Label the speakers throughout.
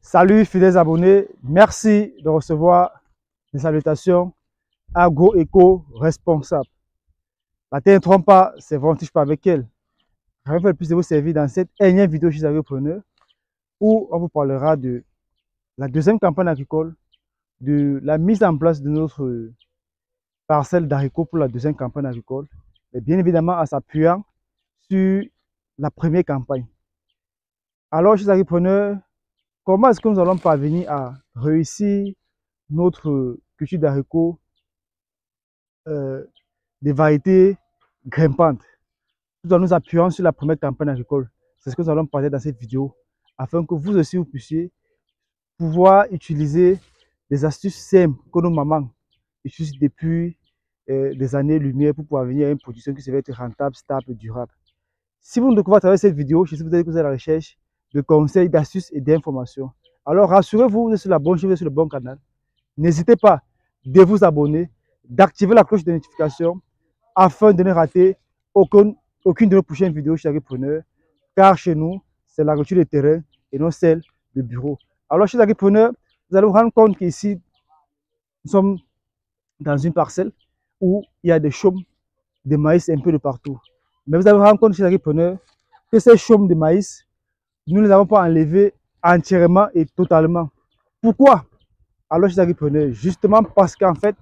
Speaker 1: Salut fidèles abonnés, merci de recevoir des salutations agro-éco-responsables. La terre ne trompe pas, c'est vrai, on ne touche pas avec elle. Je vais faire le plus de vous servir dans cette énième vidéo chez Agripreneur où on vous parlera de la deuxième campagne agricole, de la mise en place de notre parcelle d'haricots pour la deuxième campagne agricole, et bien évidemment en s'appuyant sur la première campagne. Alors, chez Agripreneur, comment est-ce que nous allons parvenir à réussir notre culture d'haricots des variétés grimpantes, tout en nous appuyant sur la première campagne agricole? C'est ce que nous allons parler dans cette vidéo, afin que vous aussi vous puissiez pouvoir utiliser des astuces simples que nos mamans utilisent depuis des années-lumière pour pouvoir venir à une production qui se va être rentable, stable et durable. Si vous nous découvrez à travers cette vidéo, je sais que vous êtes à la recherche de conseils, d'astuces et d'informations. Alors rassurez-vous, vous êtes sur la bonne chaîne, vous êtes sur le bon canal. N'hésitez pas de vous abonner, d'activer la cloche de notification afin de ne rater aucune de nos prochaines vidéos chez Agripreneur, car chez nous, c'est l'agriculture de terrain et non celle de bureau. Alors chez Agripreneur, vous allez vous rendre compte qu'ici, nous sommes dans une parcelle où il y a des chaumes de maïs un peu de partout. Mais vous allez vous rendre compte chez Agripreneur que ces chaumes de maïs, nous ne les avons pas enlevés entièrement et totalement. Pourquoi? Alors chez Agripreneur, justement parce qu'en fait,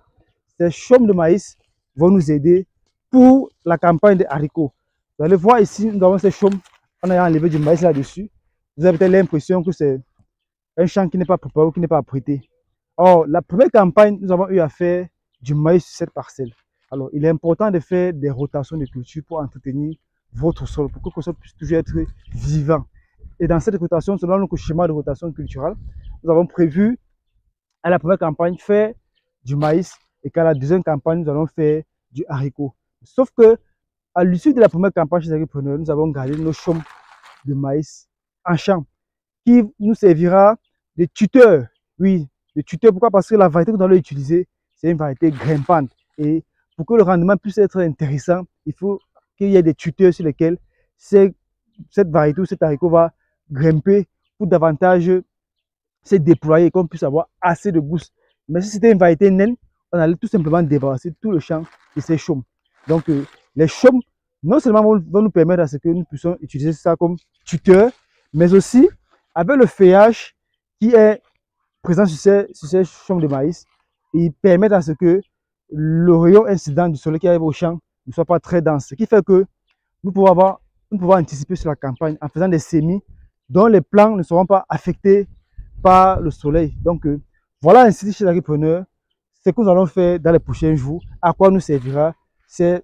Speaker 1: ces chaumes de maïs vont nous aider pour la campagne des haricots. Vous allez voir ici, nous avons ces chaumes, on a enlevé du maïs là-dessus. Vous avez peut-être l'impression que c'est un champ qui n'est pas préparé ou qui n'est pas apprêté. Or, la première campagne, nous avons eu à faire du maïs sur cette parcelle. Alors, il est important de faire des rotations de culture pour entretenir votre sol, pour que le sol puisse toujours être vivant. Et dans cette rotation, selon notre schéma de rotation culturelle, nous avons prévu à la première campagne faire du maïs et qu'à la deuxième campagne, nous allons faire du haricot. Sauf que à l'issue de la première campagne chez Agripreneur, nous avons gardé nos chaumes de maïs en champ qui nous servira de tuteur. Oui, de tuteur. Pourquoi? Parce que la variété que nous allons utiliser, c'est une variété grimpante. Et pour que le rendement puisse être intéressant, il faut qu'il y ait des tuteurs sur lesquels cette variété ou cet haricot va grimper pour davantage se déployer et qu'on puisse avoir assez de gousses. Mais si c'était une variété naine, on allait tout simplement débarrasser tout le champ de ces chaumes. Donc, les chaumes, non seulement vont nous permettre à ce que nous puissions utiliser ça comme tuteur, mais aussi avec le feuillage qui est présent sur ces chaumes de maïs, ils permettent à ce que le rayon incident du soleil qui arrive au champ ne soit pas très dense. Ce qui fait que nous pouvons anticiper sur la campagne en faisant des semis dont les plants ne seront pas affectés par le soleil. Donc, voilà ainsi chez l'Agripreneur ce que nous allons faire dans les prochains jours, à quoi nous servira ces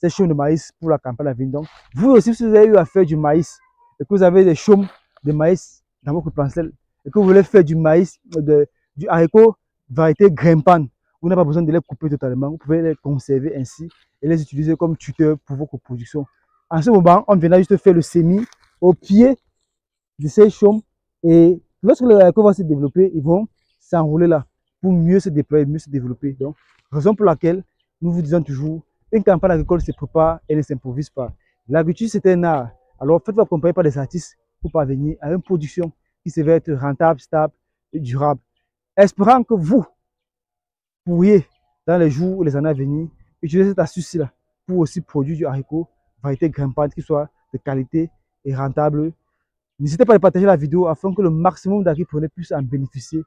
Speaker 1: chaumes de maïs pour la campagne à venir. Donc, vous aussi, si vous avez eu à faire du maïs et que vous avez des chaumes de maïs dans votre parcelle et que vous voulez faire du maïs, du haricot variété grimpante, vous n'avez pas besoin de les couper totalement. Vous pouvez les conserver ainsi et les utiliser comme tuteur pour votre production. En ce moment, on viendra juste faire le semis au pied de ces chaumes et lorsque les haricots vont se développer, ils vont s'enrouler là pour mieux se déployer, mieux se développer. Donc, raison pour laquelle nous vous disons toujours, une campagne agricole se prépare et ne s'improvise pas. L'agriculture, c'est un art. Alors, faites-vous accompagner par des artistes pour parvenir à une production qui se va être rentable, stable et durable. Espérant que vous pourriez, dans les jours ou les années à venir, utiliser cette astuce-là pour aussi produire du haricot, variété grimpante qui soit de qualité et rentable. N'hésitez pas à partager la vidéo afin que le maximum d'agripreneurs puissent en bénéficier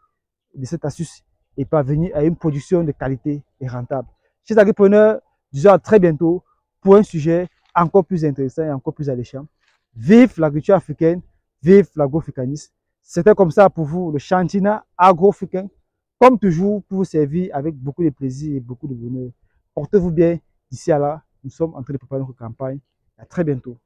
Speaker 1: de cette astuce et parvenir à une production de qualité et rentable. Chers agripreneurs, disons à très bientôt pour un sujet encore plus intéressant et encore plus alléchant. Vive l'agriculture africaine, vive l'agroafricanisme. C'était comme ça pour vous le Chantina Agro-Africain, comme toujours pour vous servir avec beaucoup de plaisir et beaucoup de bonheur. Portez-vous bien d'ici à là. Nous sommes en train de préparer notre campagne. À très bientôt.